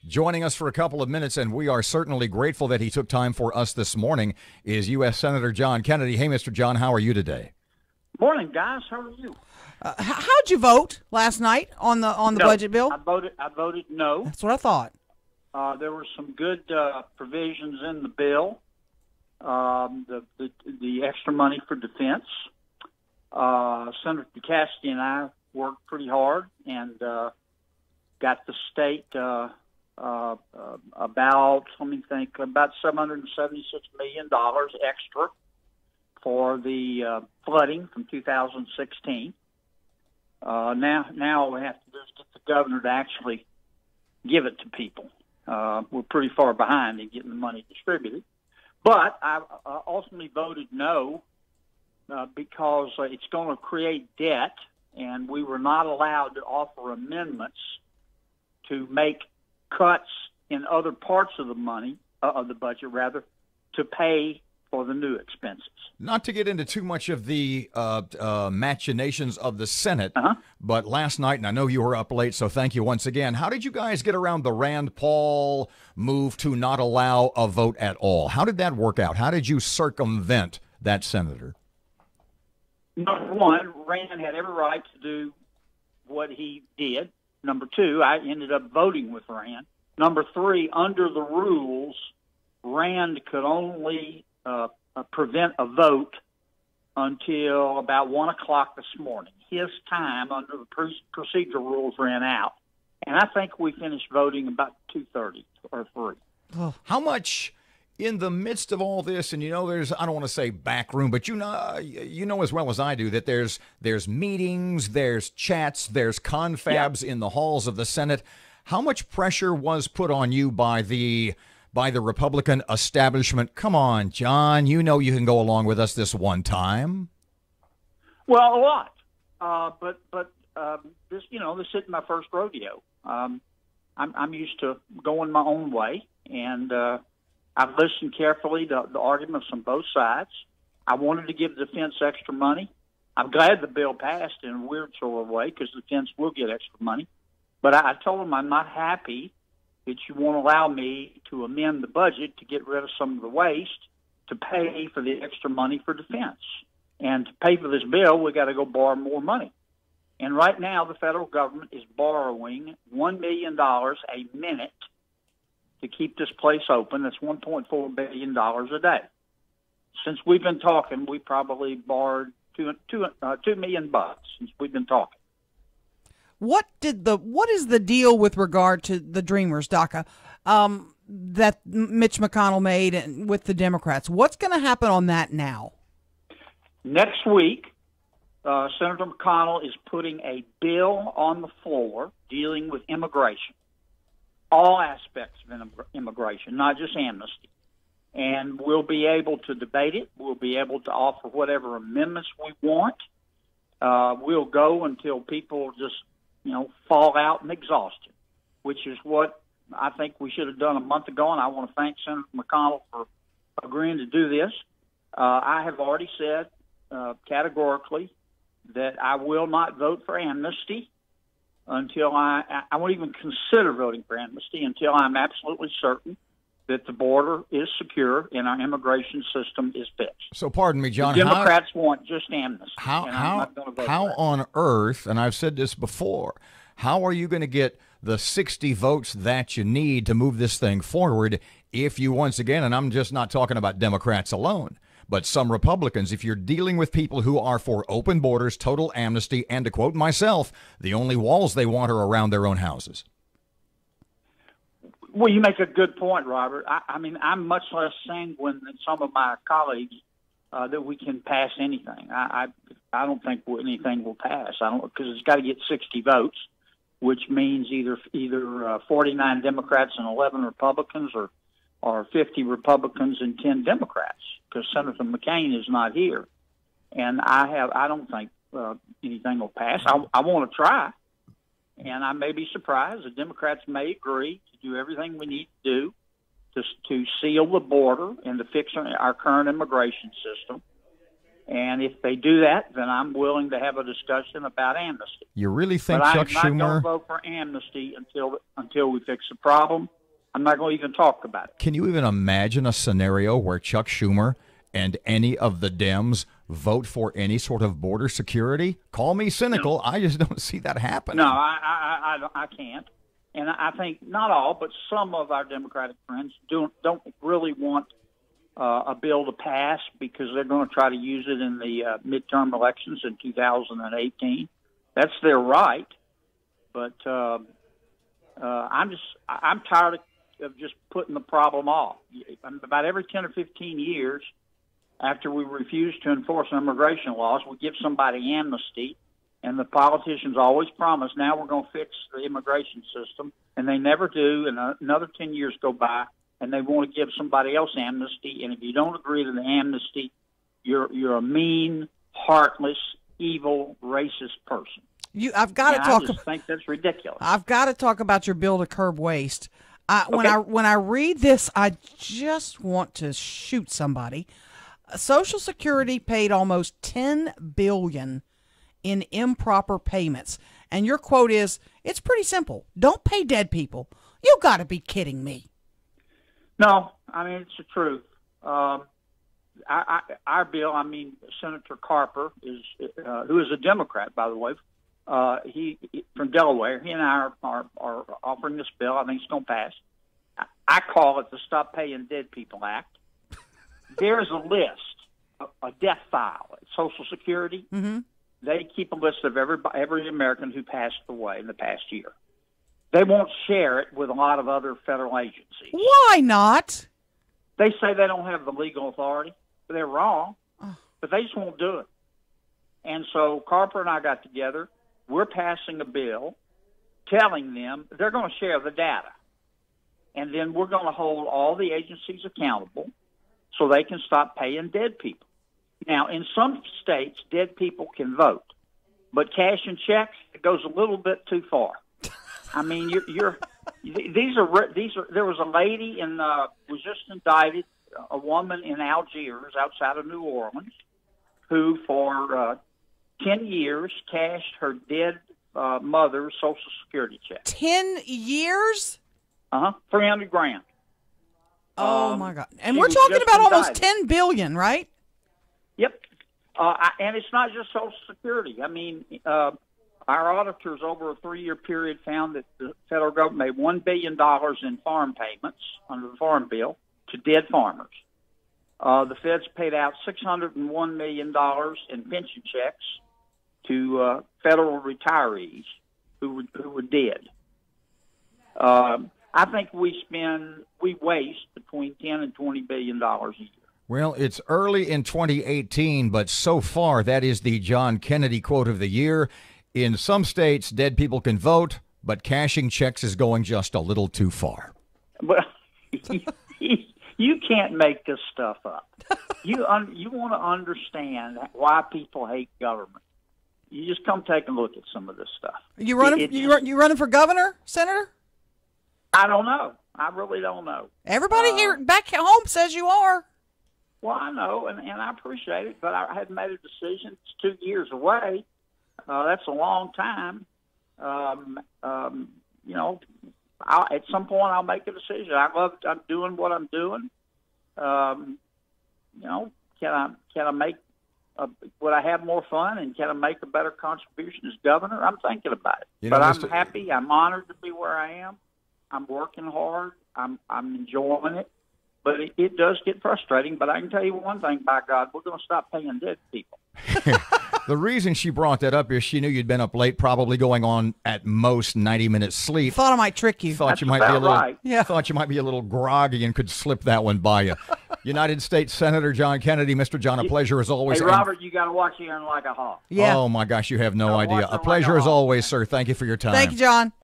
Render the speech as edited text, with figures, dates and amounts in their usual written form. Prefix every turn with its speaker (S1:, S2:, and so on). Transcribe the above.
S1: Joining us for a couple of minutes, and we are certainly grateful that he took time for us this morning, is U.S. Senator John Kennedy. Hey, Mr. John, how are you today?
S2: Morning, guys. How are you?
S3: How'd you vote last night on the budget bill?
S2: I voted no.
S3: That's what I thought.
S2: There were some good provisions in the bill. The extra money for defense. Senator Cassidy and I worked pretty hard and got the state about $776 million extra for the flooding from 2016. Now all we have to do is get the governor to actually give it to people. We're pretty far behind in getting the money distributed. But I ultimately voted no because it's going to create debt, and we were not allowed to offer amendments to make cuts in other parts of the money, of the budget, rather, to pay for the new expenses.
S1: Not to get into too much of the machinations of the Senate, but last night, and I know you were up late, so thank you once again. How did you guys get around the Rand Paul move to not allow a vote at all? How did that work out? How did you circumvent that senator?
S2: Number one, Rand had every right to do what he did. Number two, I ended up voting with Rand. Number three, under the rules, Rand could only prevent a vote until about 1 o'clock this morning. His time under the procedural rules ran out, and I think we finished voting about 2:30 or 3.
S1: Oh. How much in the midst of all this, and there's, I don't want to say back room, but you know as well as I do that there's meetings, there's chats, there's confabs in the halls of the Senate. How much pressure was put on you by the Republican establishment? Come on, John, you can go along with us this one time.
S2: Well, a lot, but this isn't my first rodeo. I'm used to going my own way, and I've listened carefully to the arguments on both sides. I wanted to give the defense extra money. I'm glad the bill passed in a weird sort of way because the defense will get extra money. But I told them I'm not happy that you won't allow me to amend the budget to get rid of some of the waste to pay for the extra money for defense. And to pay for this bill, we got to go borrow more money. And right now, the federal government is borrowing $1 million a minute to keep this place open. That's $1.4 billion a day. Since we've been talking, we probably borrowed $2 million since we've been talking.
S3: What is the deal with regard to the Dreamers, DACA, that Mitch McConnell made with the Democrats? What's going to happen on that now?
S2: Next week, Senator McConnell is putting a bill on the floor dealing with immigration, all aspects of immigration, not just amnesty. And we'll be able to debate it. We'll be able to offer whatever amendments we want. We'll go until people just fall out in exhaustion, which is what I think we should have done a month ago, and I want to thank Senator McConnell for agreeing to do this. I have already said categorically that I will not vote for amnesty until I won't even consider voting for amnesty until I'm absolutely certain that the border is secure and our immigration system is fixed.
S1: So pardon me, John.
S2: The Democrats want just amnesty.
S1: How on earth, and I've said this before, how are you going to get the 60 votes that you need to move this thing forward if you once again, and I'm just not talking about Democrats alone, but some Republicans, if you're dealing with people who are for open borders, total amnesty, and to quote myself, the only walls they want are around their own houses?
S2: Well, you make a good point, Robert. I mean, I'm much less sanguine than some of my colleagues that we can pass anything. I don't think anything will pass. Because it's got to get 60 votes, which means either 49 Democrats and 11 Republicans, or 50 Republicans and 10 Democrats. Because Senator McCain is not here, and I don't think anything will pass. I want to try. And I may be surprised. The Democrats may agree to do everything we need to do to seal the border and to fix our current immigration system. And if they do that, then I'm willing to have a discussion about amnesty.
S1: You really think
S2: but
S1: Chuck
S2: I'm not going
S1: Schumer?
S2: to vote for amnesty until we fix the problem. I'm not going to even talk about it.
S1: Can you even imagine a scenario where Chuck Schumer and any of the Dems vote for any sort of border security? Call me cynical. I just don't see that happening.
S2: No, I can't. And I think not all, but some of our Democratic friends don't really want a bill to pass because they're going to try to use it in the midterm elections in 2018. That's their right. But I'm tired of just putting the problem off. About every 10 or 15 years, after we refuse to enforce immigration laws, we give somebody amnesty, and the politicians always promise, now we're going to fix the immigration system, and they never do, and another 10 years go by, and they want to give somebody else amnesty, and if you don't agree to the amnesty, you're a mean, heartless, evil, racist person.
S3: I've got to talk.
S2: I just think that's ridiculous.
S3: I've got to talk about your bill to curb waste.
S2: Okay.
S3: When I read this, I just want to shoot somebody. Social Security paid almost $10 billion in improper payments, and your quote is, "It's pretty simple. Don't pay dead people." You got to be kidding me.
S2: No, I mean, it's the truth. Our bill, Senator Carper, who is a Democrat, by the way, he from Delaware. He and I are offering this bill. I think it's going to pass. I call it the Stop Paying Dead People Act. There's a list, a death file at Social Security.
S3: Mm-hmm.
S2: They keep a list of every American who passed away in the past year. They won't share it with a lot of other federal agencies.
S3: Why not?
S2: They say they don't have the legal authority, but they're wrong. But they just won't do it. And so Carper and I got together. We're passing a bill telling them they're going to share the data. And then we're going to hold all the agencies accountable so they can stop paying dead people. Now, in some states, dead people can vote. But cash and checks, it goes a little bit too far. I mean, there was a lady was just indicted, a woman in Algiers outside of New Orleans, who for 10 years cashed her dead mother's Social Security check.
S3: 10 years?
S2: $300,000.
S3: Oh my God! And we're talking about almost $10 billion, right?
S2: Yep. And it's not just Social Security. I mean, our auditors over a 3-year period found that the federal government made $1 billion in farm payments under the Farm Bill to dead farmers. The feds paid out $601 million in pension checks to federal retirees who were dead. I think we waste between $10 and $20 billion a year.
S1: Well, it's early in 2018, but so far that is the John Kennedy quote of the year. In some states, dead people can vote, but cashing checks is going just a little too far.
S2: Well, you can't make this stuff up. You want to understand why people hate government. You just come take a look at some of this stuff.
S3: You running for governor, Senator?
S2: I don't know. I really don't know.
S3: Everybody here back home says you are.
S2: Well, I know, and I appreciate it, but I hadn't made a decision. It's 2 years away. That's a long time. At some point I'll make a decision. I'm doing what I'm doing. Can I make? Would I have more fun, and can I make a better contribution as governor? I'm thinking about it. I'm happy. I'm honored to be where I am. I'm working hard. I'm enjoying it. But it does get frustrating. But I can tell you one thing, by God, we're going to stop paying dead people.
S1: The reason she brought that up is she knew you'd been up late, probably going on at most 90 minutes sleep.
S3: Thought I might trick you.
S1: Thought you might be a little groggy and could slip that one by you. United States Senator John Kennedy, Mr. John, a pleasure as always.
S2: Hey, Robert, you got to watch Erin like a hawk.
S3: Yeah.
S1: Oh my gosh, you have no idea. A pleasure as always, sir. Thank you for your time.
S3: Thank you, John.